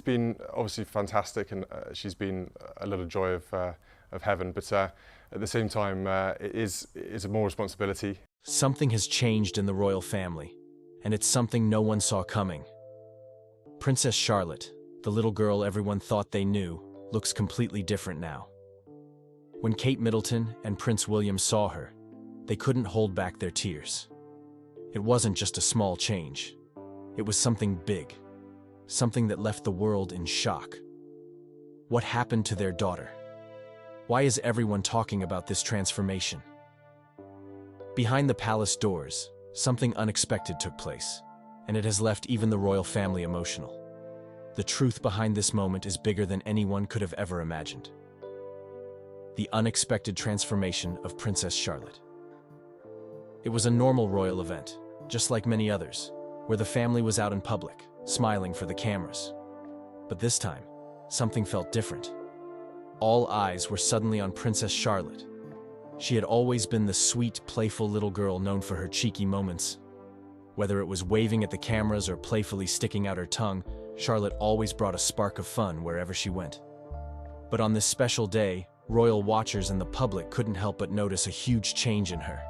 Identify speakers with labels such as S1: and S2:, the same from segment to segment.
S1: been obviously fantastic, and she's been a little joy of heaven, but at the same time, it is more responsibility.
S2: Something has changed in the royal family, and it's something no one saw coming. Princess Charlotte, the little girl everyone thought they knew, looks completely different now. When Kate Middleton and Prince William saw her, they couldn't hold back their tears. It wasn't just a small change. It was something big, something that left the world in shock. What happened to their daughter? Why is everyone talking about this transformation? Behind the palace doors, something unexpected took place, and it has left even the royal family emotional. The truth behind this moment is bigger than anyone could have ever imagined. The unexpected transformation of Princess Charlotte. It was a normal royal event, just like many others, where the family was out in public, smiling for the cameras. But this time, something felt different. All eyes were suddenly on Princess Charlotte. She had always been the sweet, playful little girl known for her cheeky moments. Whether it was waving at the cameras or playfully sticking out her tongue, Charlotte always brought a spark of fun wherever she went. But on this special day, royal watchers and the public couldn't help but notice a huge change in her.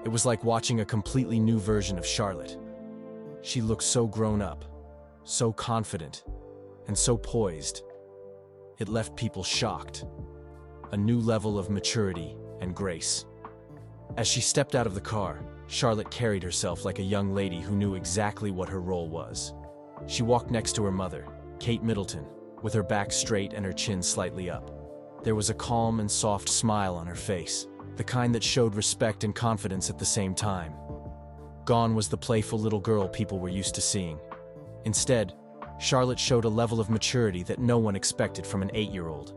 S2: It was like watching a completely new version of Charlotte. She looked so grown up, so confident, and so poised. It left people shocked. A new level of maturity and grace. As she stepped out of the car, Charlotte carried herself like a young lady who knew exactly what her role was. She walked next to her mother, Kate Middleton, with her back straight and her chin slightly up. There was a calm and soft smile on her face, the kind that showed respect and confidence at the same time. Gone was the playful little girl people were used to seeing. Instead, Charlotte showed a level of maturity that no one expected from an 8-year-old.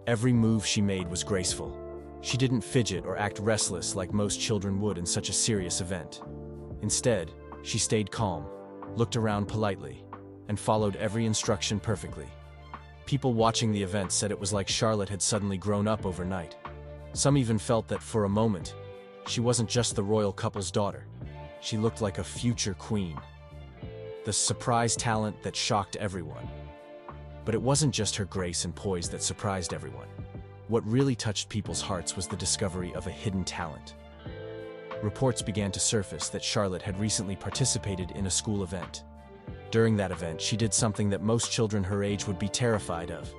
S2: Every move she made was graceful. She didn't fidget or act restless like most children would in such a serious event. Instead, she stayed calm, looked around politely, and followed every instruction perfectly. People watching the event said it was like Charlotte had suddenly grown up overnight. Some even felt that for a moment, she wasn't just the royal couple's daughter. She looked like a future queen. The surprise talent that shocked everyone. But it wasn't just her grace and poise that surprised everyone. What really touched people's hearts was the discovery of a hidden talent. Reports began to surface that Charlotte had recently participated in a school event. During that event, she did something that most children her age would be terrified of.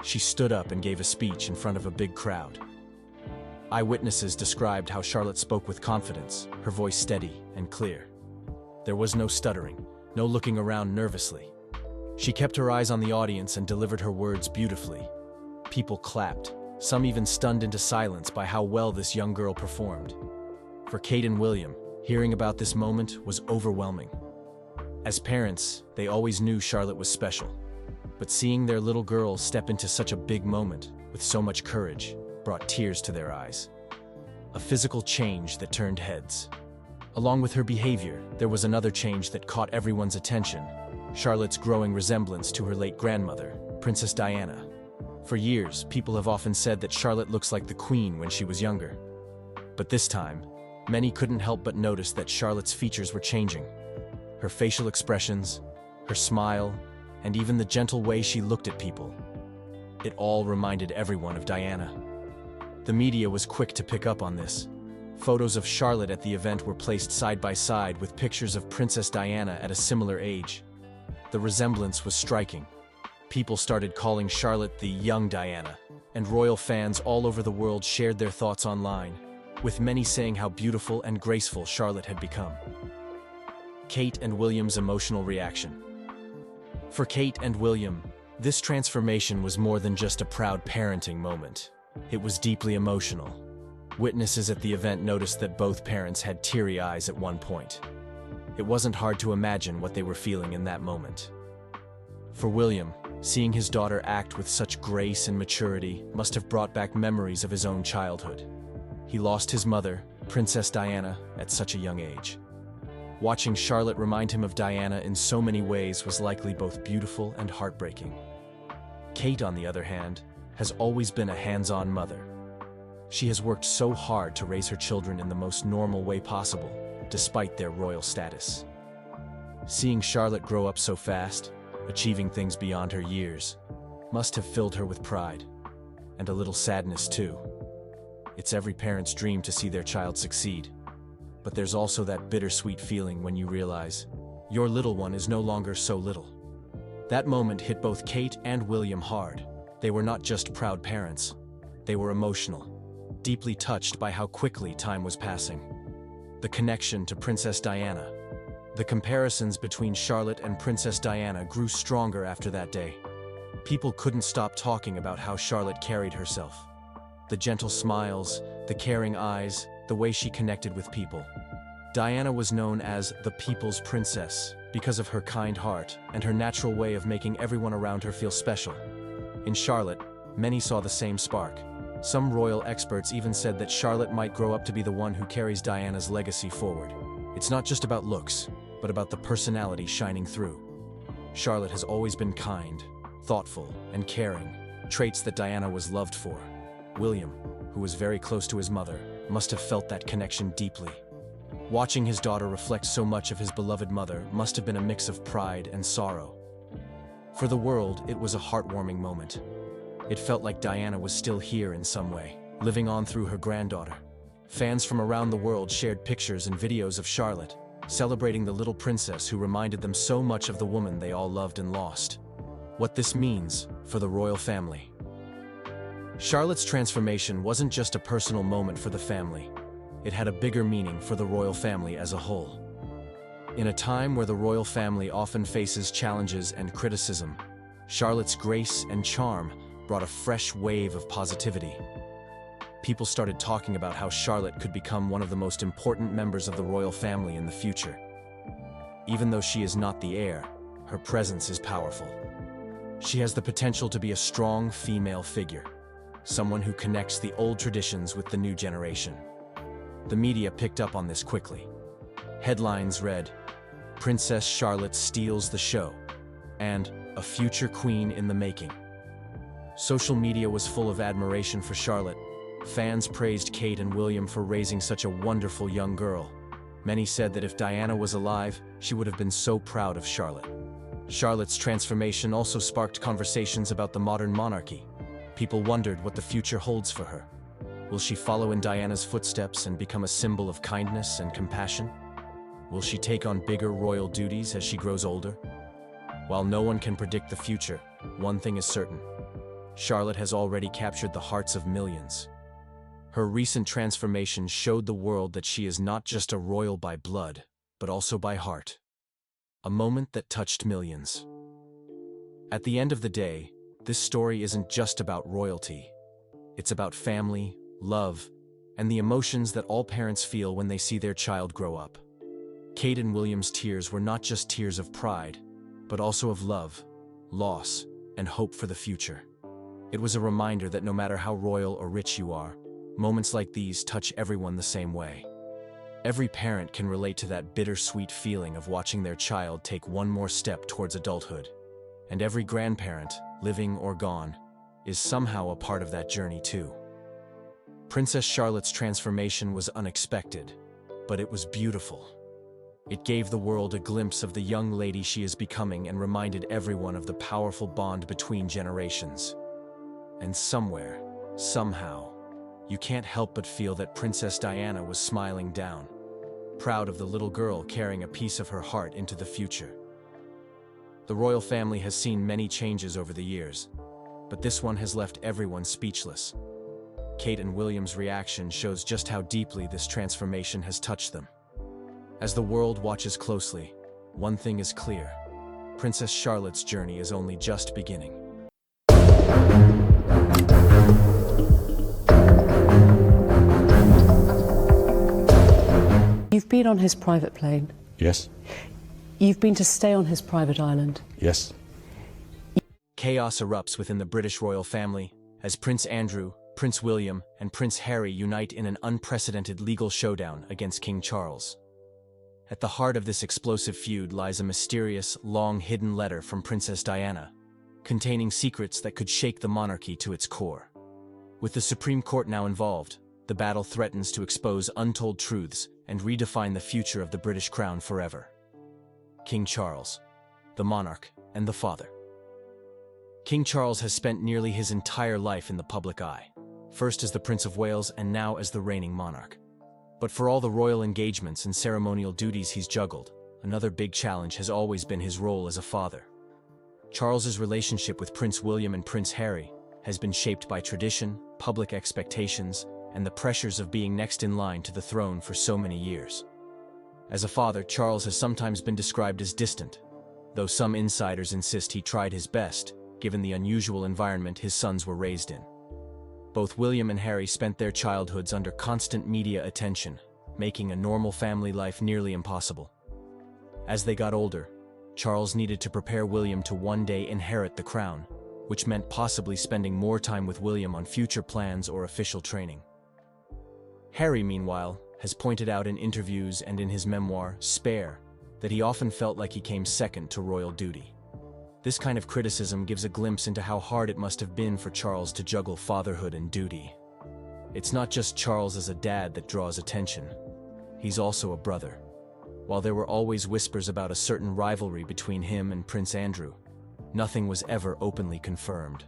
S2: She stood up and gave a speech in front of a big crowd. Eyewitnesses described how Charlotte spoke with confidence, her voice steady and clear. There was no stuttering, no looking around nervously. She kept her eyes on the audience and delivered her words beautifully. People clapped, some even stunned into silence by how well this young girl performed. For Kate and William, hearing about this moment was overwhelming. As parents, they always knew Charlotte was special, but seeing their little girl step into such a big moment with so much courage brought tears to their eyes. A physical change that turned heads. Along with her behavior, there was another change that caught everyone's attention: Charlotte's growing resemblance to her late grandmother, Princess Diana. For years, people have often said that Charlotte looks like the Queen when she was younger. But this time, many couldn't help but notice that Charlotte's features were changing. Her facial expressions, her smile, and even the gentle way she looked at people. It all reminded everyone of Diana. The media was quick to pick up on this. Photos of Charlotte at the event were placed side by side with pictures of Princess Diana at a similar age. The resemblance was striking. People started calling Charlotte the young Diana, and royal fans all over the world shared their thoughts online, with many saying how beautiful and graceful Charlotte had become. Kate and William's emotional reaction. For Kate and William, this transformation was more than just a proud parenting moment. It was deeply emotional. Witnesses at the event noticed that both parents had teary eyes at one point. It wasn't hard to imagine what they were feeling in that moment. For William, seeing his daughter act with such grace and maturity must have brought back memories of his own childhood. He lost his mother, Princess Diana, at such a young age. Watching Charlotte remind him of Diana in so many ways was likely both beautiful and heartbreaking. Kate, on the other hand, has always been a hands-on mother. She has worked so hard to raise her children in the most normal way possible, despite their royal status. Seeing Charlotte grow up so fast, achieving things beyond her years, must have filled her with pride, and a little sadness too. It's every parent's dream to see their child succeed, but there's also that bittersweet feeling when you realize your little one is no longer so little. That moment hit both Kate and William hard. They were not just proud parents, they were emotional, deeply touched by how quickly time was passing. The connection to Princess Diana. The comparisons between Charlotte and Princess Diana grew stronger after that day. People couldn't stop talking about how Charlotte carried herself. The gentle smiles, the caring eyes, the way she connected with people. Diana was known as the People's Princess because of her kind heart and her natural way of making everyone around her feel special. In Charlotte, many saw the same spark. Some royal experts even said that Charlotte might grow up to be the one who carries Diana's legacy forward. It's not just about looks, but about the personality shining through. Charlotte has always been kind, thoughtful, and caring, traits that Diana was loved for. William, who was very close to his mother, must have felt that connection deeply. Watching his daughter reflect so much of his beloved mother must have been a mix of pride and sorrow. For the world, it was a heartwarming moment. It felt like Diana was still here in some way, living on through her granddaughter. Fans from around the world shared pictures and videos of Charlotte, celebrating the little princess who reminded them so much of the woman they all loved and lost. What this means for the royal family. Charlotte's transformation wasn't just a personal moment for the family. It had a bigger meaning for the royal family as a whole. In a time where the royal family often faces challenges and criticism, Charlotte's grace and charm brought a fresh wave of positivity. People started talking about how Charlotte could become one of the most important members of the royal family in the future. Even though she is not the heir, her presence is powerful. She has the potential to be a strong female figure, someone who connects the old traditions with the new generation. The media picked up on this quickly. Headlines read, "Princess Charlotte steals the show," and "A future queen in the making." Social media was full of admiration for Charlotte. Fans praised Kate and William for raising such a wonderful young girl. Many said that if Diana was alive, she would have been so proud of Charlotte. Charlotte's transformation also sparked conversations about the modern monarchy. People wondered what the future holds for her. Will she follow in Diana's footsteps and become a symbol of kindness and compassion? Will she take on bigger royal duties as she grows older? While no one can predict the future, one thing is certain. Charlotte has already captured the hearts of millions. Her recent transformation showed the world that she is not just a royal by blood, but also by heart. A moment that touched millions. At the end of the day, this story isn't just about royalty. It's about family, love, and the emotions that all parents feel when they see their child grow up. Kate and William's tears were not just tears of pride, but also of love, loss, and hope for the future. It was a reminder that no matter how royal or rich you are, moments like these touch everyone the same way. Every parent can relate to that bittersweet feeling of watching their child take one more step towards adulthood. And every grandparent, living or gone, is somehow a part of that journey too. Princess Charlotte's transformation was unexpected, but it was beautiful. It gave the world a glimpse of the young lady she is becoming and reminded everyone of the powerful bond between generations. And somewhere, somehow, you can't help but feel that Princess Diana was smiling down, proud of the little girl carrying a piece of her heart into the future. The royal family has seen many changes over the years, but this one has left everyone speechless. Kate and William's reaction shows just how deeply this transformation has touched them. As the world watches closely, one thing is clear: Princess Charlotte's journey is only just beginning.
S3: You've been on his private plane.
S4: Yes.
S3: You've been to stay on his private island.
S4: Yes.
S2: Chaos erupts within the British royal family as Prince Andrew, Prince William, and Prince Harry unite in an unprecedented legal showdown against King Charles. At the heart of this explosive feud lies a mysterious, long-hidden letter from Princess Diana, containing secrets that could shake the monarchy to its core. With the Supreme Court now involved, the battle threatens to expose untold truths and redefine the future of the British crown forever. King Charles, the monarch, and the father. King Charles has spent nearly his entire life in the public eye, first as the Prince of Wales and now as the reigning monarch. But for all the royal engagements and ceremonial duties he's juggled, another big challenge has always been his role as a father. Charles's relationship with Prince William and Prince Harry has been shaped by tradition, public expectations, and the pressures of being next in line to the throne for so many years. As a father, Charles has sometimes been described as distant, though some insiders insist he tried his best, given the unusual environment his sons were raised in. Both William and Harry spent their childhoods under constant media attention, making a normal family life nearly impossible. As they got older, Charles needed to prepare William to one day inherit the crown, which meant possibly spending more time with William on future plans or official training. Harry, meanwhile, has pointed out in interviews and in his memoir, Spare, that he often felt like he came second to royal duty. This kind of criticism gives a glimpse into how hard it must have been for Charles to juggle fatherhood and duty. It's not just Charles as a dad that draws attention. He's also a brother. While there were always whispers about a certain rivalry between him and Prince Andrew, nothing was ever openly confirmed.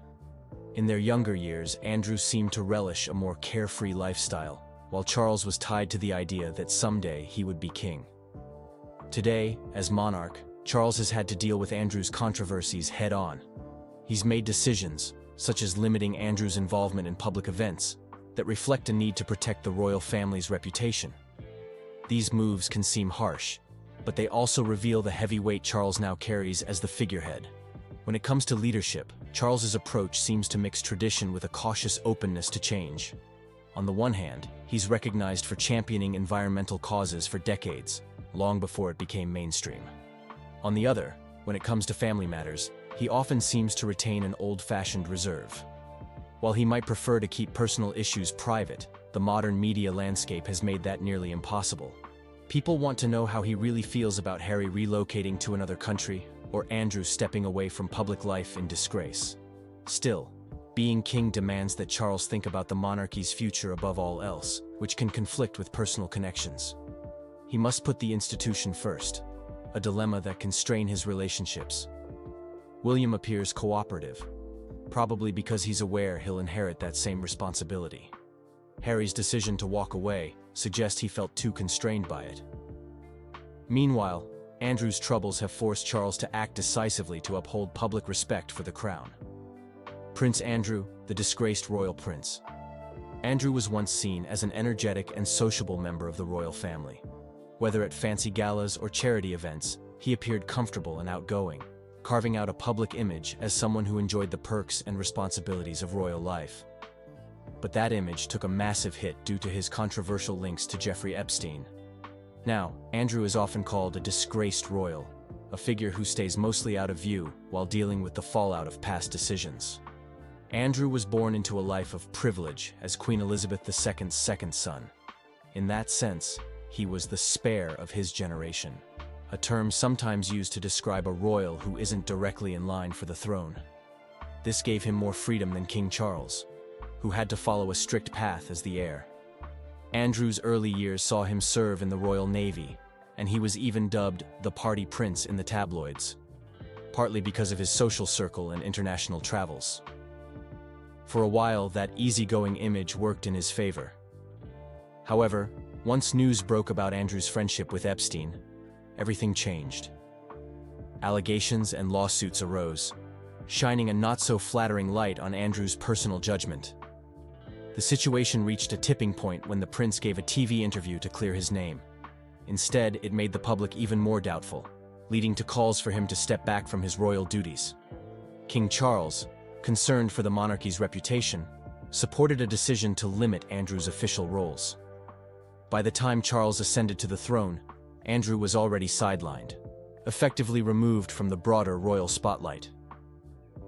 S2: In their younger years, Andrew seemed to relish a more carefree lifestyle, while Charles was tied to the idea that someday he would be king. Today, as monarch, Charles has had to deal with Andrew's controversies head-on. He's made decisions, such as limiting Andrew's involvement in public events, that reflect a need to protect the royal family's reputation. These moves can seem harsh, but they also reveal the heavy weight Charles now carries as the figurehead. When it comes to leadership, Charles's approach seems to mix tradition with a cautious openness to change. On the one hand, he's recognized for championing environmental causes for decades, long before it became mainstream. On the other, when it comes to family matters, he often seems to retain an old-fashioned reserve. While he might prefer to keep personal issues private, the modern media landscape has made that nearly impossible. People want to know how he really feels about Harry relocating to another country, or Andrew stepping away from public life in disgrace. Still, being king demands that Charles think about the monarchy's future above all else, which can conflict with personal connections. He must put the institution first, a dilemma that can strain his relationships. William appears cooperative, probably because he's aware he'll inherit that same responsibility. Harry's decision to walk away suggests he felt too constrained by it. Meanwhile, Andrew's troubles have forced Charles to act decisively to uphold public respect for the crown. Prince Andrew, the disgraced royal prince. Andrew was once seen as an energetic and sociable member of the royal family. Whether at fancy galas or charity events, he appeared comfortable and outgoing, carving out a public image as someone who enjoyed the perks and responsibilities of royal life. But that image took a massive hit due to his controversial links to Jeffrey Epstein. Now, Andrew is often called a disgraced royal, a figure who stays mostly out of view while dealing with the fallout of past decisions. Andrew was born into a life of privilege as Queen Elizabeth II's second son. In that sense, he was the spare of his generation, a term sometimes used to describe a royal who isn't directly in line for the throne. This gave him more freedom than King Charles, who had to follow a strict path as the heir. Andrew's early years saw him serve in the Royal Navy, and he was even dubbed the party prince in the tabloids, partly because of his social circle and international travels. For a while, that easygoing image worked in his favor. However, once news broke about Andrew's friendship with Epstein, everything changed. Allegations and lawsuits arose, shining a not-so-flattering light on Andrew's personal judgment. The situation reached a tipping point when the prince gave a TV interview to clear his name. Instead, it made the public even more doubtful, leading to calls for him to step back from his royal duties. King Charles, concerned for the monarchy's reputation, supported a decision to limit Andrew's official roles. By the time Charles ascended to the throne, Andrew was already sidelined, effectively removed from the broader royal spotlight.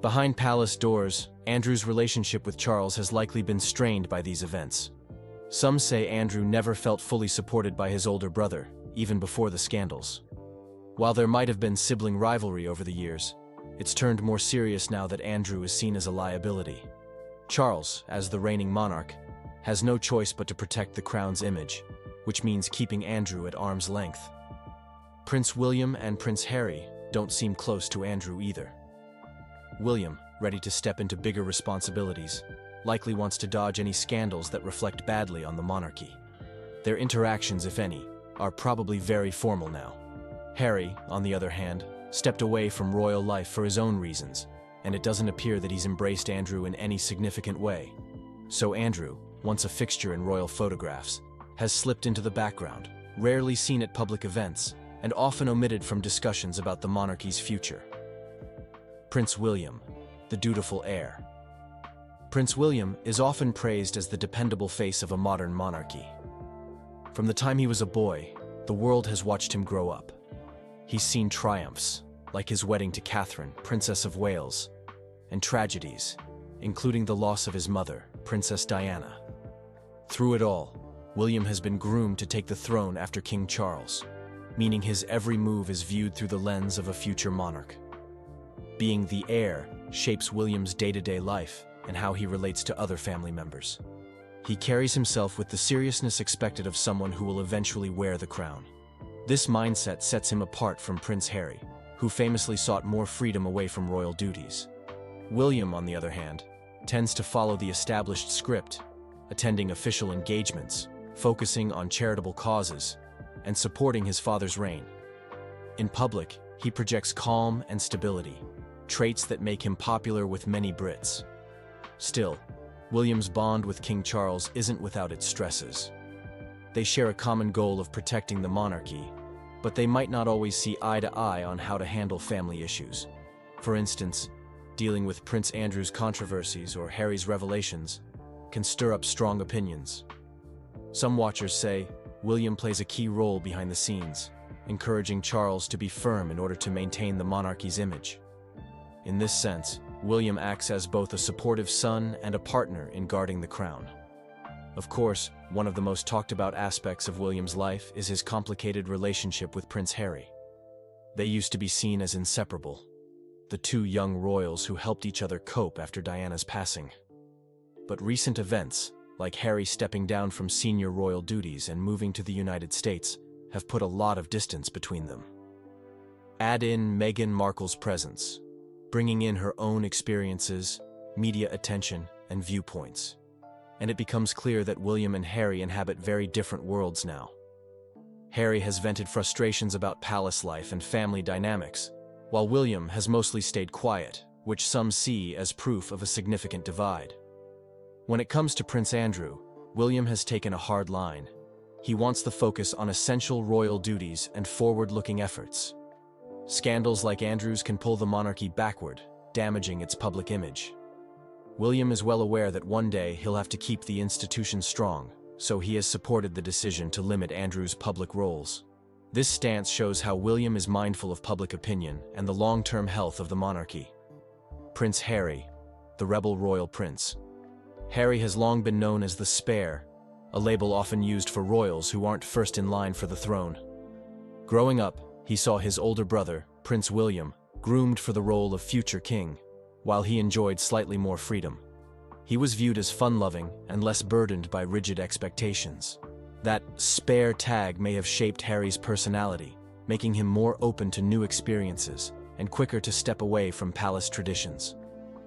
S2: Behind palace doors, Andrew's relationship with Charles has likely been strained by these events. Some say Andrew never felt fully supported by his older brother, even before the scandals. While there might have been sibling rivalry over the years, it's turned more serious now that Andrew is seen as a liability. Charles, as the reigning monarch, has no choice but to protect the crown's image, which means keeping Andrew at arm's length. Prince William and Prince Harry, don't seem close to Andrew either. William, ready to step into bigger responsibilities, likely wants to dodge any scandals that reflect badly on the monarchy. Their interactions, if any, are probably very formal now. Harry, on the other hand, stepped away from royal life for his own reasons, and it doesn't appear that he's embraced Andrew in any significant way. So Andrew, once a fixture in royal photographs, has slipped into the background, rarely seen at public events, and often omitted from discussions about the monarchy's future. Prince William, the dutiful heir. Prince William is often praised as the dependable face of a modern monarchy. From the time he was a boy, the world has watched him grow up. He's seen triumphs, like his wedding to Catherine, Princess of Wales, and tragedies, including the loss of his mother, Princess Diana. Through it all, William has been groomed to take the throne after King Charles, meaning his every move is viewed through the lens of a future monarch. Being the heir shapes William's day-to-day life and how he relates to other family members. He carries himself with the seriousness expected of someone who will eventually wear the crown. This mindset sets him apart from Prince Harry, who famously sought more freedom away from royal duties. William, on the other hand, tends to follow the established script, attending official engagements, focusing on charitable causes, and supporting his father's reign. In public, he projects calm and stability, traits that make him popular with many Brits. Still, William's bond with King Charles isn't without its stresses. They share a common goal of protecting the monarchy, but they might not always see eye to eye on how to handle family issues. For instance, dealing with Prince Andrew's controversies or Harry's revelations can stir up strong opinions. Some watchers say William plays a key role behind the scenes, encouraging Charles to be firm in order to maintain the monarchy's image. In this sense, William acts as both a supportive son and a partner in guarding the crown. Of course, one of the most talked about aspects of William's life is his complicated relationship with Prince Harry. They used to be seen as inseparable, the two young royals who helped each other cope after Diana's passing. But recent events, like Harry stepping down from senior royal duties and moving to the United States, have put a lot of distance between them. Add in Meghan Markle's presence, bringing in her own experiences, media attention, and viewpoints. And it becomes clear that William and Harry inhabit very different worlds now. Harry has vented frustrations about palace life and family dynamics, while William has mostly stayed quiet, which some see as proof of a significant divide. When it comes to Prince Andrew, William has taken a hard line. He wants the focus on essential royal duties and forward-looking efforts. Scandals like Andrew's can pull the monarchy backward, damaging its public image. William is well aware that one day he'll have to keep the institution strong, so he has supported the decision to limit Andrew's public roles. This stance shows how William is mindful of public opinion and the long-term health of the monarchy. Prince Harry, the rebel royal prince. Harry has long been known as the Spare, a label often used for royals who aren't first in line for the throne. Growing up, he saw his older brother, Prince William, groomed for the role of future king, while he enjoyed slightly more freedom. He was viewed as fun-loving and less burdened by rigid expectations. That spare tag may have shaped Harry's personality, making him more open to new experiences and quicker to step away from palace traditions.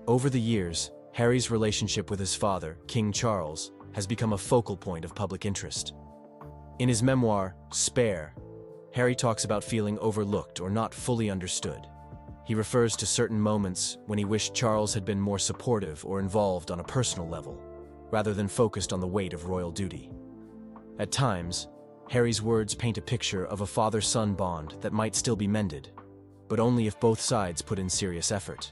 S2: Over the years, Harry's relationship with his father, King Charles, has become a focal point of public interest. In his memoir, Spare, Harry talks about feeling overlooked or not fully understood. He refers to certain moments when he wished Charles had been more supportive or involved on a personal level, rather than focused on the weight of royal duty. At times, Harry's words paint a picture of a father-son bond that might still be mended, but only if both sides put in serious effort.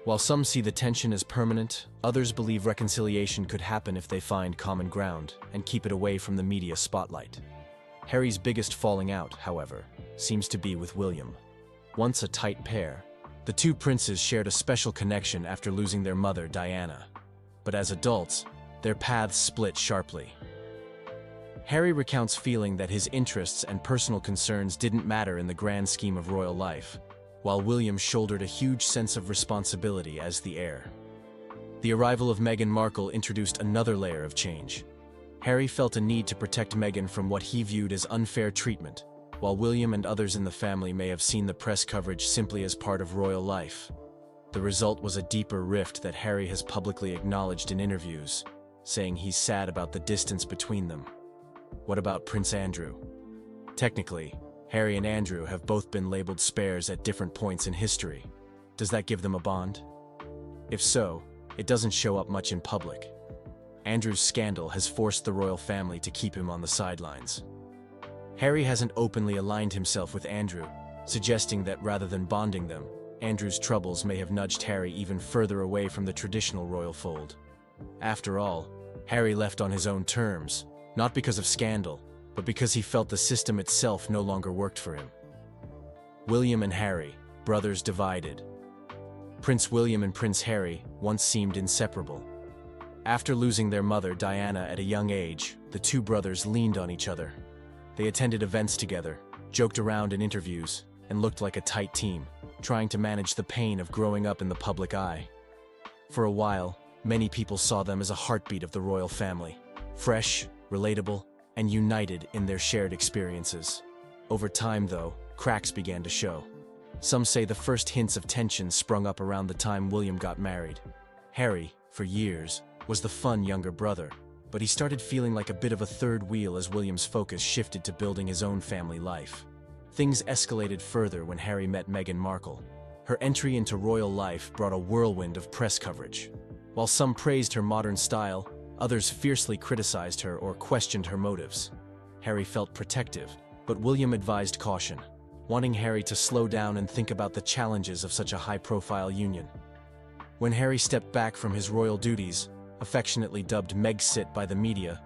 S2: While some see the tension as permanent, others believe reconciliation could happen if they find common ground and keep it away from the media spotlight. Harry's biggest falling out, however, seems to be with William. Once a tight pair, the two princes shared a special connection after losing their mother, Diana. But as adults, their paths split sharply. Harry recounts feeling that his interests and personal concerns didn't matter in the grand scheme of royal life, while William shouldered a huge sense of responsibility as the heir. The arrival of Meghan Markle introduced another layer of change. Harry felt a need to protect Meghan from what he viewed as unfair treatment, while William and others in the family may have seen the press coverage simply as part of royal life. The result was a deeper rift that Harry has publicly acknowledged in interviews, saying he's sad about the distance between them. What about Prince Andrew? Technically, Harry and Andrew have both been labeled spares at different points in history. Does that give them a bond? If so, it doesn't show up much in public. Andrew's scandal has forced the royal family to keep him on the sidelines. Harry hasn't openly aligned himself with Andrew, suggesting that rather than bonding them, Andrew's troubles may have nudged Harry even further away from the traditional royal fold. After all, Harry left on his own terms, not because of scandal, but because he felt the system itself no longer worked for him. William and Harry, brothers divided. Prince William and Prince Harry once seemed inseparable. After losing their mother, Diana, at a young age, the two brothers leaned on each other. They attended events together, joked around in interviews, and looked like a tight team, trying to manage the pain of growing up in the public eye. For a while, many people saw them as a heartbeat of the royal family, fresh, relatable, and united in their shared experiences. Over time, though, cracks began to show. Some say the first hints of tension sprung up around the time William got married. Harry, for years, was the fun younger brother, but he started feeling like a bit of a third wheel as William's focus shifted to building his own family life. Things escalated further when Harry met Meghan Markle. Her entry into royal life brought a whirlwind of press coverage. While some praised her modern style, others fiercely criticized her or questioned her motives. Harry felt protective, but William advised caution, wanting Harry to slow down and think about the challenges of such a high-profile union. When Harry stepped back from his royal duties, affectionately dubbed Megxit by the media,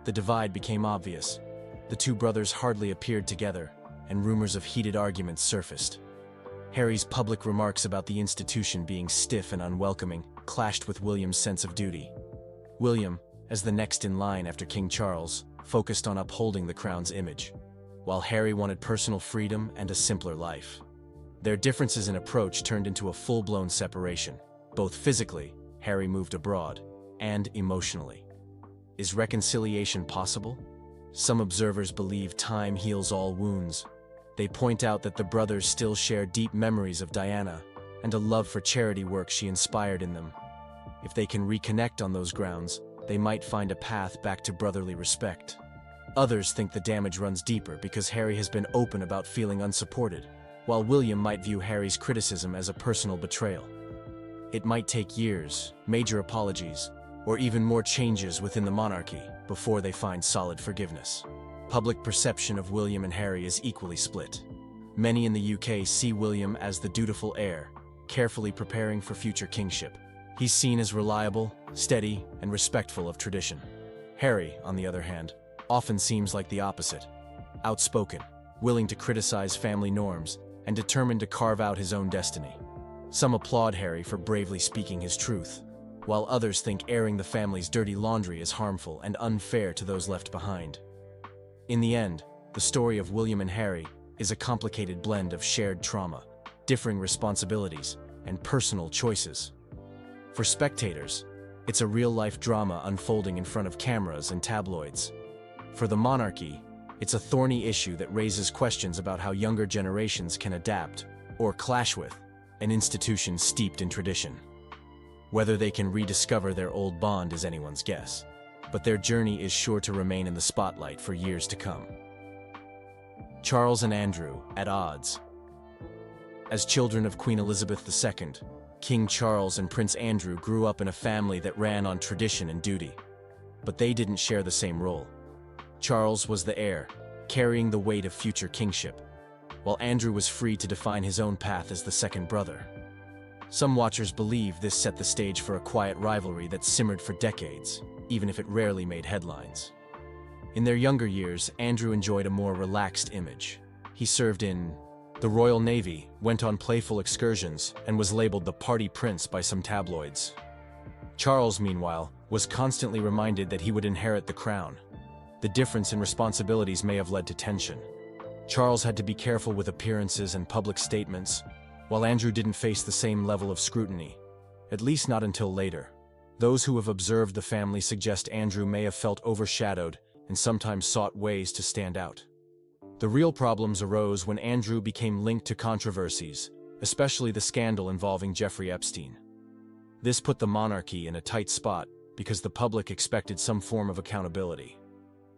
S2: the divide became obvious. The two brothers hardly appeared together, and rumors of heated arguments surfaced. Harry's public remarks about the institution being stiff and unwelcoming clashed with William's sense of duty. William, as the next in line after King Charles, focused on upholding the crown's image, while Harry wanted personal freedom and a simpler life. Their differences in approach turned into a full-blown separation. Both physically, Harry moved abroad, and emotionally. Is reconciliation possible? Some observers believe time heals all wounds. They point out that the brothers still share deep memories of Diana and a love for charity work she inspired in them. If they can reconnect on those grounds, they might find a path back to brotherly respect. Others think the damage runs deeper because Harry has been open about feeling unsupported, while William might view Harry's criticism as a personal betrayal. It might take years, major apologies, or even more changes within the monarchy before they find solid forgiveness. Public perception of William and Harry is equally split. Many in the UK see William as the dutiful heir, carefully preparing for future kingship. He's seen as reliable, steady, and respectful of tradition. Harry, on the other hand, often seems like the opposite. Outspoken, willing to criticize family norms, and determined to carve out his own destiny. Some applaud Harry for bravely speaking his truth, while others think airing the family's dirty laundry is harmful and unfair to those left behind. In the end, the story of William and Harry is a complicated blend of shared trauma, differing responsibilities, and personal choices. For spectators, it's a real-life drama unfolding in front of cameras and tabloids. For the monarchy, it's a thorny issue that raises questions about how younger generations can adapt, or clash with, an institution steeped in tradition. Whether they can rediscover their old bond is anyone's guess, but their journey is sure to remain in the spotlight for years to come. Charles and Andrew, at odds. As children of Queen Elizabeth II, King Charles and Prince Andrew grew up in a family that ran on tradition and duty. But they didn't share the same role. Charles was the heir, carrying the weight of future kingship, while Andrew was free to define his own path as the second brother. Some watchers believe this set the stage for a quiet rivalry that simmered for decades, even if it rarely made headlines. In their younger years, Andrew enjoyed a more relaxed image. He served in the Royal Navy, went on playful excursions, and was labeled the party prince by some tabloids. Charles, meanwhile, was constantly reminded that he would inherit the crown. The difference in responsibilities may have led to tension. Charles had to be careful with appearances and public statements, while Andrew didn't face the same level of scrutiny, at least not until later. Those who have observed the family suggest Andrew may have felt overshadowed and sometimes sought ways to stand out. The real problems arose when Andrew became linked to controversies, especially the scandal involving Jeffrey Epstein. This put the monarchy in a tight spot because the public expected some form of accountability.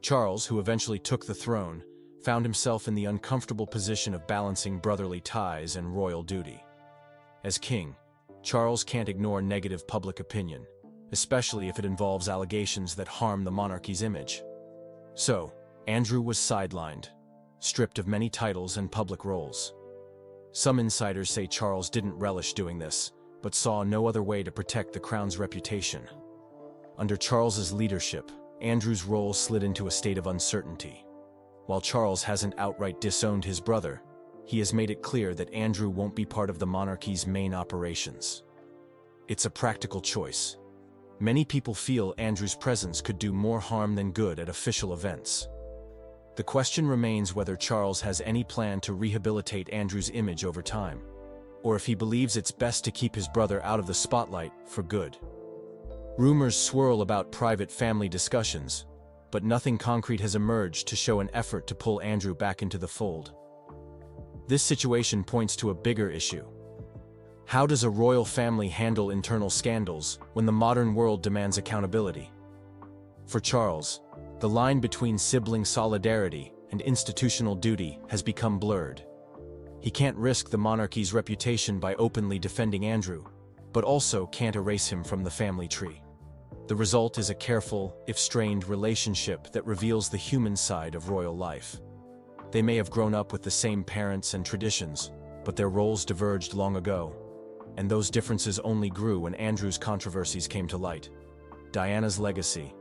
S2: Charles, who eventually took the throne, found himself in the uncomfortable position of balancing brotherly ties and royal duty. As king, Charles can't ignore negative public opinion, especially if it involves allegations that harm the monarchy's image. So, Andrew was sidelined, stripped of many titles and public roles. Some insiders say Charles didn't relish doing this, but saw no other way to protect the crown's reputation. Under Charles's leadership, Andrew's role slid into a state of uncertainty. While Charles hasn't outright disowned his brother, he has made it clear that Andrew won't be part of the monarchy's main operations. It's a practical choice. Many people feel Andrew's presence could do more harm than good at official events. The question remains whether Charles has any plan to rehabilitate Andrew's image over time, or if he believes it's best to keep his brother out of the spotlight for good. Rumors swirl about private family discussions, but nothing concrete has emerged to show an effort to pull Andrew back into the fold. This situation points to a bigger issue. How does a royal family handle internal scandals when the modern world demands accountability? For Charles, the line between sibling solidarity and institutional duty has become blurred. He can't risk the monarchy's reputation by openly defending Andrew, but also can't erase him from the family tree. The result is a careful, if strained, relationship that reveals the human side of royal life. They may have grown up with the same parents and traditions, but their roles diverged long ago, and those differences only grew when Andrew's controversies came to light. Diana's legacy.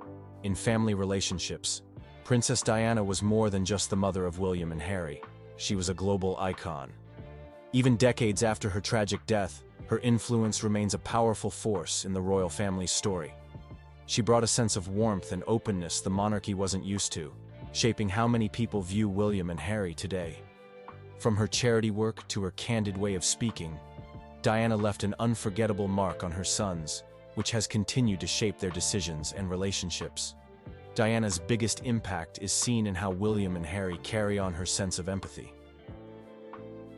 S2: In family relationships, Princess Diana was more than just the mother of William and Harry. She was a global icon. Even decades after her tragic death, her influence remains a powerful force in the royal family's story. She brought a sense of warmth and openness the monarchy wasn't used to, shaping how many people view William and Harry today. From her charity work to her candid way of speaking, Diana left an unforgettable mark on her sons, which has continued to shape their decisions and relationships. Diana's biggest impact is seen in how William and Harry carry on her sense of empathy.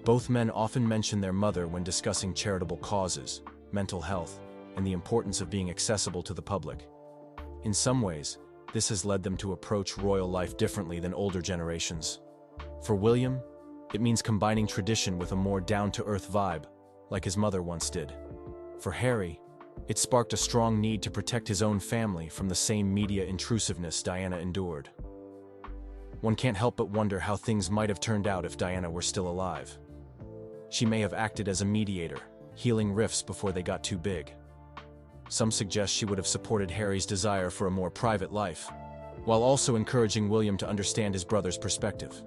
S2: Both men often mention their mother when discussing charitable causes, mental health, and the importance of being accessible to the public. In some ways, this has led them to approach royal life differently than older generations. For William, it means combining tradition with a more down-to-earth vibe, like his mother once did. For Harry, it sparked a strong need to protect his own family from the same media intrusiveness Diana endured. One can't help but wonder how things might have turned out if Diana were still alive. She may have acted as a mediator, healing rifts before they got too big. Some suggest she would have supported Harry's desire for a more private life, while also encouraging William to understand his brother's perspective.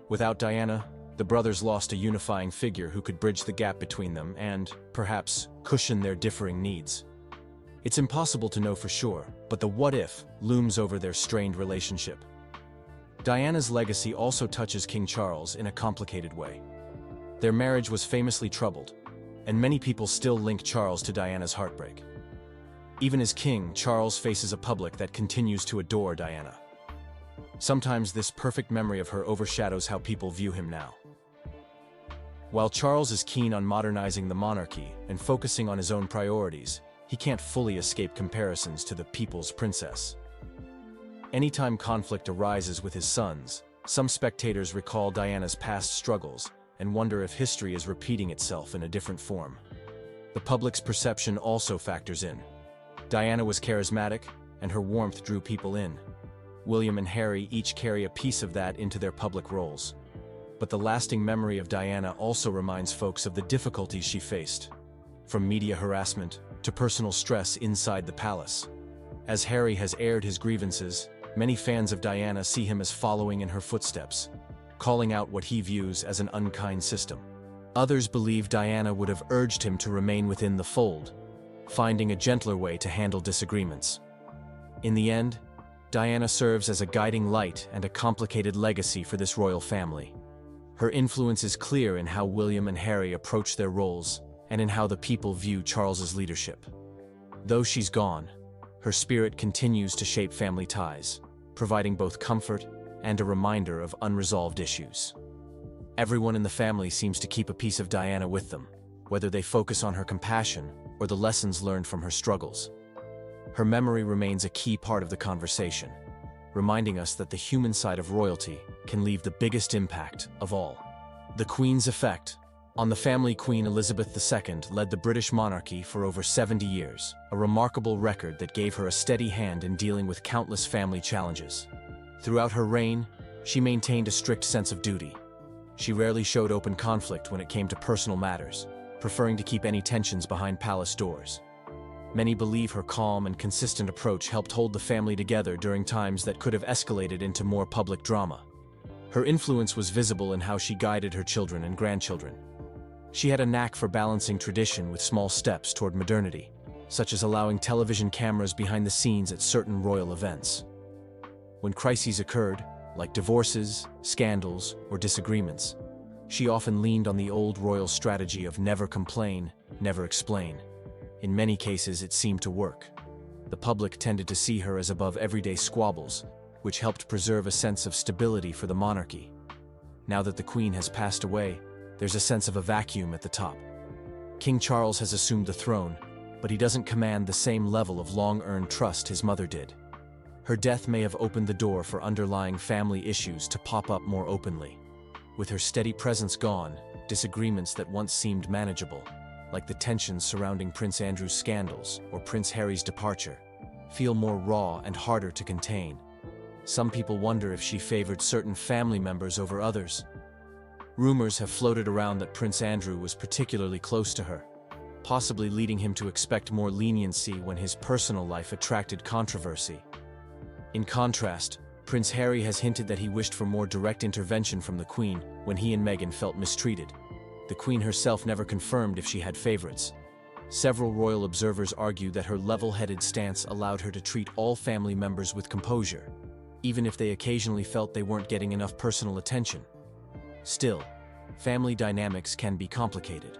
S2: Without Diana, the brothers lost a unifying figure who could bridge the gap between them and, perhaps, cushion their differing needs. It's impossible to know for sure, but the what-if looms over their strained relationship. Diana's legacy also touches King Charles in a complicated way. Their marriage was famously troubled, and many people still link Charles to Diana's heartbreak. Even as king, Charles faces a public that continues to adore Diana. Sometimes this perfect memory of her overshadows how people view him now. While Charles is keen on modernizing the monarchy and focusing on his own priorities, he can't fully escape comparisons to the people's princess. Anytime conflict arises with his sons, some spectators recall Diana's past struggles and wonder if history is repeating itself in a different form. The public's perception also factors in. Diana was charismatic, and her warmth drew people in. William and Harry each carry a piece of that into their public roles. But the lasting memory of Diana also reminds folks of the difficulties she faced, from media harassment to personal stress inside the palace. As Harry has aired his grievances, many fans of Diana see him as following in her footsteps, calling out what he views as an unkind system. Others believe Diana would have urged him to remain within the fold, finding a gentler way to handle disagreements. In the end, Diana serves as a guiding light and a complicated legacy for this royal family. Her influence is clear in how William and Harry approach their roles and in how the people view Charles's leadership. Though she's gone, her spirit continues to shape family ties, providing both comfort and a reminder of unresolved issues. Everyone in the family seems to keep a piece of Diana with them, whether they focus on her compassion or the lessons learned from her struggles. Her memory remains a key part of the conversation, reminding us that the human side of royalty can leave the biggest impact of all. The Queen's effect on the family. Queen Elizabeth II led the British monarchy for over 70 years, a remarkable record that gave her a steady hand in dealing with countless family challenges. Throughout her reign, she maintained a strict sense of duty. She rarely showed open conflict when it came to personal matters, preferring to keep any tensions behind palace doors. Many believe her calm and consistent approach helped hold the family together during times that could have escalated into more public drama. Her influence was visible in how she guided her children and grandchildren. She had a knack for balancing tradition with small steps toward modernity, such as allowing television cameras behind the scenes at certain royal events. When crises occurred, like divorces, scandals, or disagreements, she often leaned on the old royal strategy of never complain, never explain. In many cases, it seemed to work. The public tended to see her as above everyday squabbles, which helped preserve a sense of stability for the monarchy. Now that the Queen has passed away, there's a sense of a vacuum at the top. King Charles has assumed the throne, but he doesn't command the same level of long-earned trust his mother did. Her death may have opened the door for underlying family issues to pop up more openly. With her steady presence gone, disagreements that once seemed manageable, like the tensions surrounding Prince Andrew's scandals or Prince Harry's departure, feel more raw and harder to contain. Some people wonder if she favored certain family members over others. Rumors have floated around that Prince Andrew was particularly close to her, possibly leading him to expect more leniency when his personal life attracted controversy. In contrast, Prince Harry has hinted that he wished for more direct intervention from the Queen when he and Meghan felt mistreated. The Queen herself never confirmed if she had favorites. Several royal observers argue that her level-headed stance allowed her to treat all family members with composure, even if they occasionally felt they weren't getting enough personal attention. Still, family dynamics can be complicated.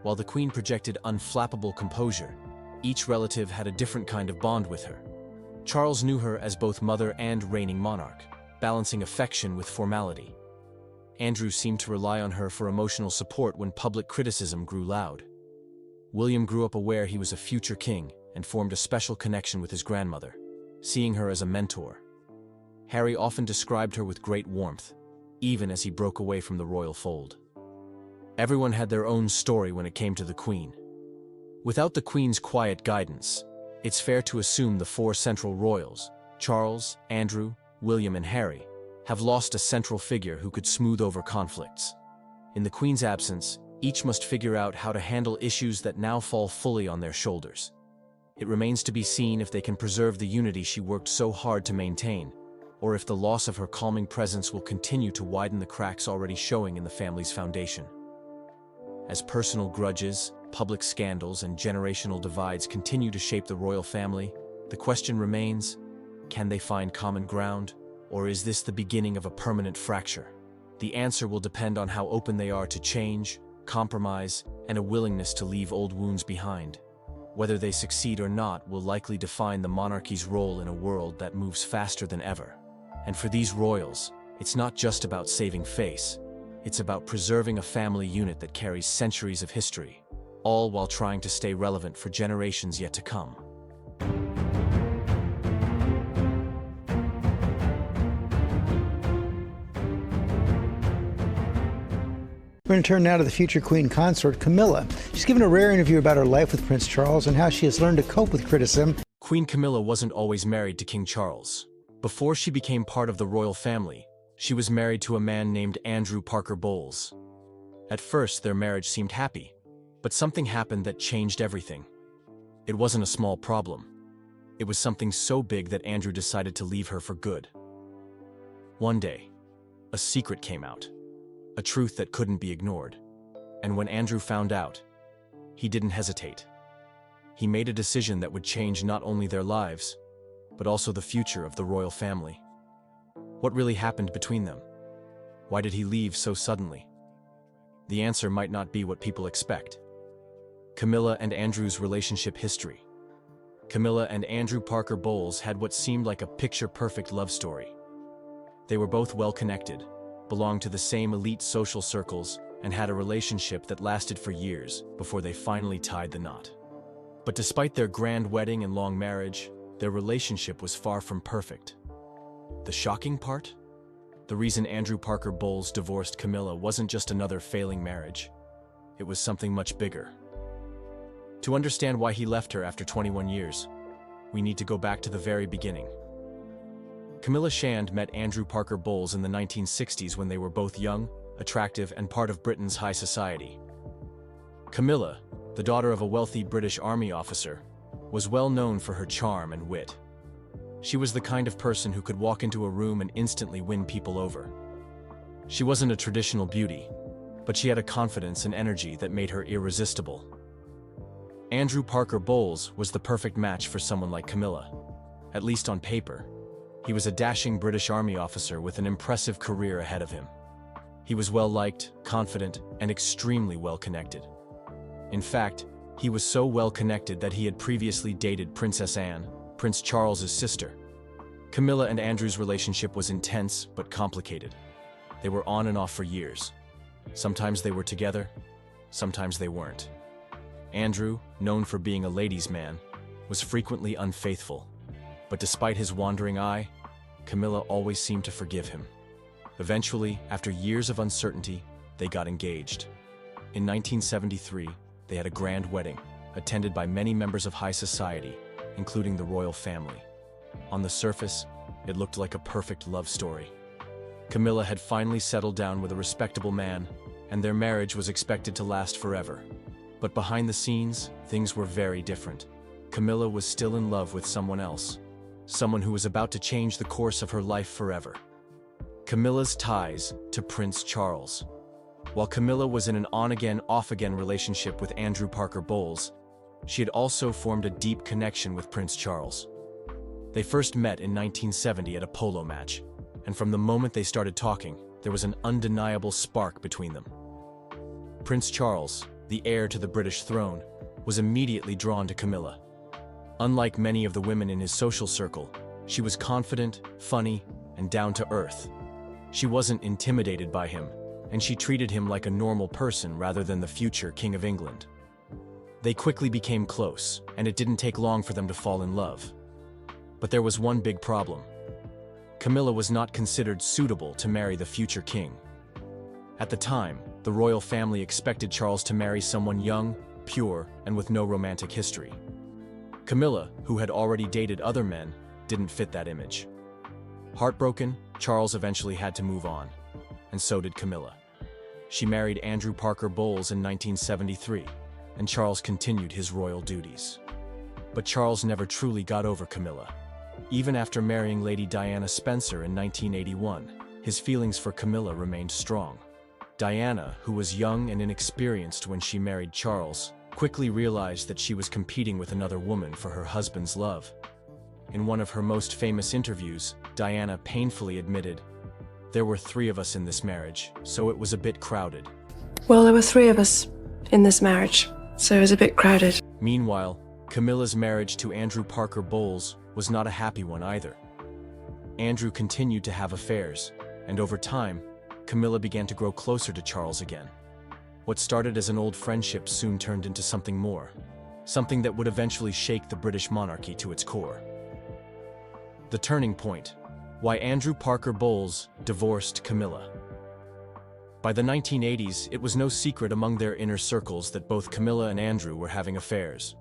S2: While the Queen projected unflappable composure, each relative had a different kind of bond with her. Charles knew her as both mother and reigning monarch, balancing affection with formality. Andrew seemed to rely on her for emotional support when public criticism grew loud. William grew up aware he was a future king and formed a special connection with his grandmother, seeing her as a mentor. Harry often described her with great warmth, even as he broke away from the royal fold. Everyone had their own story when it came to the Queen. Without the Queen's quiet guidance, it's fair to assume the four central royals, Charles, Andrew, William, and Harry, have lost a central figure who could smooth over conflicts. In the Queen's absence, each must figure out how to handle issues that now fall fully on their shoulders. It remains to be seen if they can preserve the unity she worked so hard to maintain, or if the loss of her calming presence will continue to widen the cracks already showing in the family's foundation. As personal grudges, public scandals, and generational divides continue to shape the royal family, the question remains, can they find common ground, or is this the beginning of a permanent fracture? The answer will depend on how open they are to change, compromise, and a willingness to leave old wounds behind. Whether they succeed or not will likely define the monarchy's role in a world that moves faster than ever. And for these royals, it's not just about saving face. It's about preserving a family unit that carries centuries of history, all while trying to stay relevant for generations yet to come.
S4: We're going to turn now to the future Queen consort, Camilla. She's given a rare interview about her life with Prince Charles and how she has learned to cope with criticism.
S2: Queen Camilla wasn't always married to King Charles. Before she became part of the royal family, she was married to a man named Andrew Parker Bowles. At first, their marriage seemed happy, but something happened that changed everything. It wasn't a small problem. It was something so big that Andrew decided to leave her for good. One day, a secret came out, a truth that couldn't be ignored. And when Andrew found out, he didn't hesitate. He made a decision that would change not only their lives, but also the future of the royal family. What really happened between them? Why did he leave so suddenly? The answer might not be what people expect. Camilla and Andrew's relationship history. Camilla and Andrew Parker Bowles had what seemed like a picture-perfect love story. They were both well-connected, belonged to the same elite social circles, and had a relationship that lasted for years before they finally tied the knot. But despite their grand wedding and long marriage, their relationship was far from perfect. The shocking part? The reason Andrew Parker Bowles divorced Camilla wasn't just another failing marriage. It was something much bigger. To understand why he left her after 21 years, we need to go back to the very beginning. Camilla Shand met Andrew Parker Bowles in the 1960s when they were both young, attractive, and part of Britain's high society. Camilla, the daughter of a wealthy British Army officer, was well known for her charm and wit. She was the kind of person who could walk into a room and instantly win people over. She wasn't a traditional beauty, but she had a confidence and energy that made her irresistible. Andrew Parker Bowles was the perfect match for someone like Camilla, at least on paper. He was a dashing British Army officer with an impressive career ahead of him. He was well-liked, confident, and extremely well-connected. In fact, he was so well-connected that he had previously dated Princess Anne, Prince Charles's sister. Camilla and Andrew's relationship was intense but complicated. They were on and off for years. Sometimes they were together, sometimes they weren't. Andrew, known for being a ladies' man, was frequently unfaithful. But despite his wandering eye, Camilla always seemed to forgive him. Eventually, after years of uncertainty, they got engaged. In 1973, they had a grand wedding, attended by many members of high society, including the royal family. On the surface, it looked like a perfect love story. Camilla had finally settled down with a respectable man, and their marriage was expected to last forever. But behind the scenes, things were very different. Camilla was still in love with someone else, someone who was about to change the course of her life forever. Camilla's ties to Prince Charles. While Camilla was in an on-again, off-again relationship with Andrew Parker Bowles, she had also formed a deep connection with Prince Charles. They first met in 1970 at a polo match, and from the moment they started talking, there was an undeniable spark between them. Prince Charles, the heir to the British throne, was immediately drawn to Camilla. Unlike many of the women in his social circle, she was confident, funny, and down to earth. She wasn't intimidated by him, and she treated him like a normal person rather than the future King of England. They quickly became close, and it didn't take long for them to fall in love. But there was one big problem. Camilla was not considered suitable to marry the future king. At the time, the royal family expected Charles to marry someone young, pure, and with no romantic history. Camilla, who had already dated other men, didn't fit that image. Heartbroken, Charles eventually had to move on, and so did Camilla. She married Andrew Parker Bowles in 1973, and Charles continued his royal duties. But Charles never truly got over Camilla. Even after marrying Lady Diana Spencer in 1981, his feelings for Camilla remained strong. Diana, who was young and inexperienced when she married Charles, quickly realized that she was competing with another woman for her husband's love. In one of her most famous interviews, Diana painfully admitted, "There were 3 of us in this marriage, so it was a bit crowded."
S5: Well, there were 3 of us in this marriage, so it was a bit crowded.
S2: Meanwhile, Camilla's marriage to Andrew Parker Bowles was not a happy one either. Andrew continued to have affairs, and over time, Camilla began to grow closer to Charles again. What started as an old friendship soon turned into something more, something that would eventually shake the British monarchy to its core. The turning point: why Andrew Parker Bowles divorced Camilla. By the 1980s, it was no secret among their inner circles that both Camilla and Andrew were having affairs.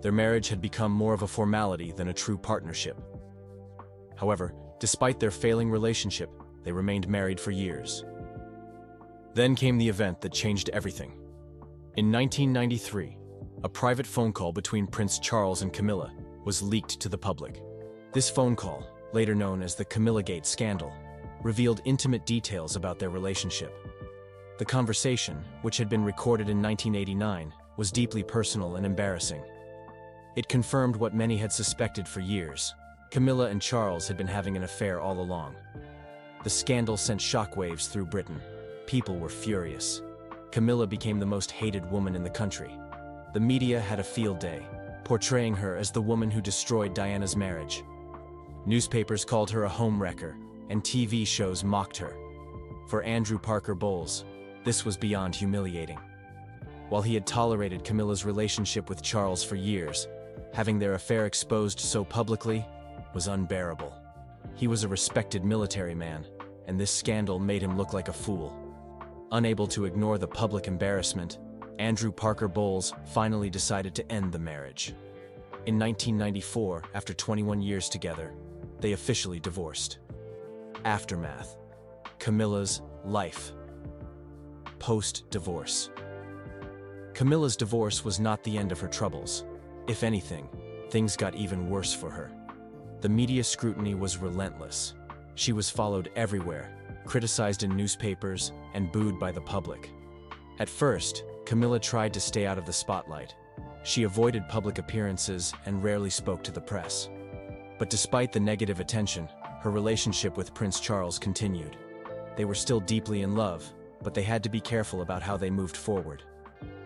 S2: Their marriage had become more of a formality than a true partnership. However, despite their failing relationship, they remained married for years. Then came the event that changed everything. In 1993, a private phone call between Prince Charles and Camilla was leaked to the public. This phone call, later known as the Camillagate scandal, revealed intimate details about their relationship. The conversation, which had been recorded in 1989, was deeply personal and embarrassing. It confirmed what many had suspected for years. Camilla and Charles had been having an affair all along. The scandal sent shockwaves through Britain. People were furious. Camilla became the most hated woman in the country. The media had a field day, portraying her as the woman who destroyed Diana's marriage. Newspapers called her a homewrecker, and TV shows mocked her. For Andrew Parker Bowles, this was beyond humiliating. While he had tolerated Camilla's relationship with Charles for years, having their affair exposed so publicly was unbearable. He was a respected military man, and this scandal made him look like a fool. Unable to ignore the public embarrassment, Andrew Parker Bowles finally decided to end the marriage. In 1994, after 21 years together, they officially divorced. Aftermath: Camilla's life. Post-divorce. Camilla's divorce was not the end of her troubles. If anything, things got even worse for her. The media scrutiny was relentless. She was followed everywhere, criticized in newspapers, and booed by the public. At first, Camilla tried to stay out of the spotlight. She avoided public appearances and rarely spoke to the press. But despite the negative attention, her relationship with Prince Charles continued. They were still deeply in love, but they had to be careful about how they moved forward.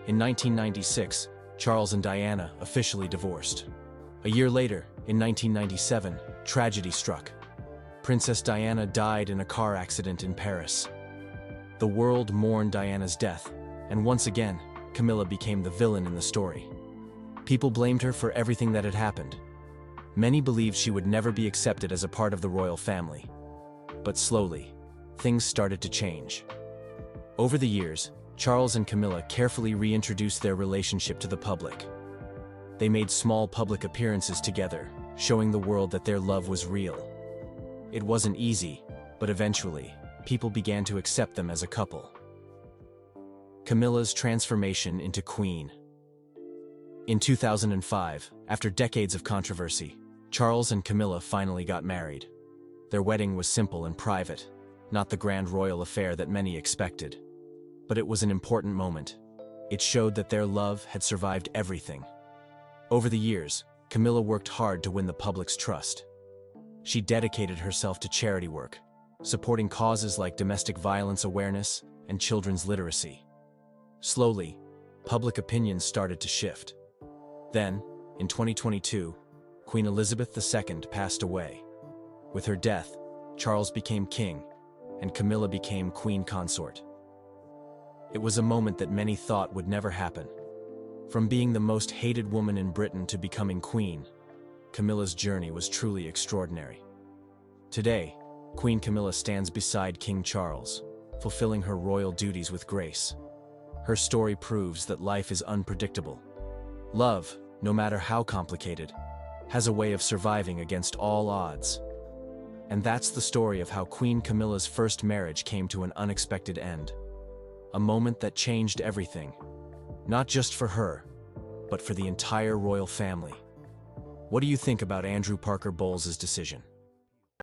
S2: In 1996, Charles and Diana officially divorced. A year later, in 1997, tragedy struck. Princess Diana died in a car accident in Paris. The world mourned Diana's death, and once again, Camilla became the villain in the story. People blamed her for everything that had happened. Many believed she would never be accepted as a part of the royal family. But slowly, things started to change. Over the years, Charles and Camilla carefully reintroduced their relationship to the public. They made small public appearances together, showing the world that their love was real. It wasn't easy, but eventually, people began to accept them as a couple. Camilla's transformation into queen. In 2005, after decades of controversy, Charles and Camilla finally got married. Their wedding was simple and private, not the grand royal affair that many expected. But it was an important moment. It showed that their love had survived everything. Over the years, Camilla worked hard to win the public's trust. She dedicated herself to charity work, supporting causes like domestic violence awareness and children's literacy. Slowly, public opinion started to shift. Then, in 2022, Queen Elizabeth II passed away. With her death, Charles became king, and Camilla became queen consort. It was a moment that many thought would never happen. From being the most hated woman in Britain to becoming queen, Camilla's journey was truly extraordinary. Today, Queen Camilla stands beside King Charles, fulfilling her royal duties with grace. Her story proves that life is unpredictable. Love, no matter how complicated, has a way of surviving against all odds. And that's the story of how Queen Camilla's first marriage came to an unexpected end. A moment that changed everything, not just for her, but for the entire royal family. What do you think about Andrew Parker Bowles' decision?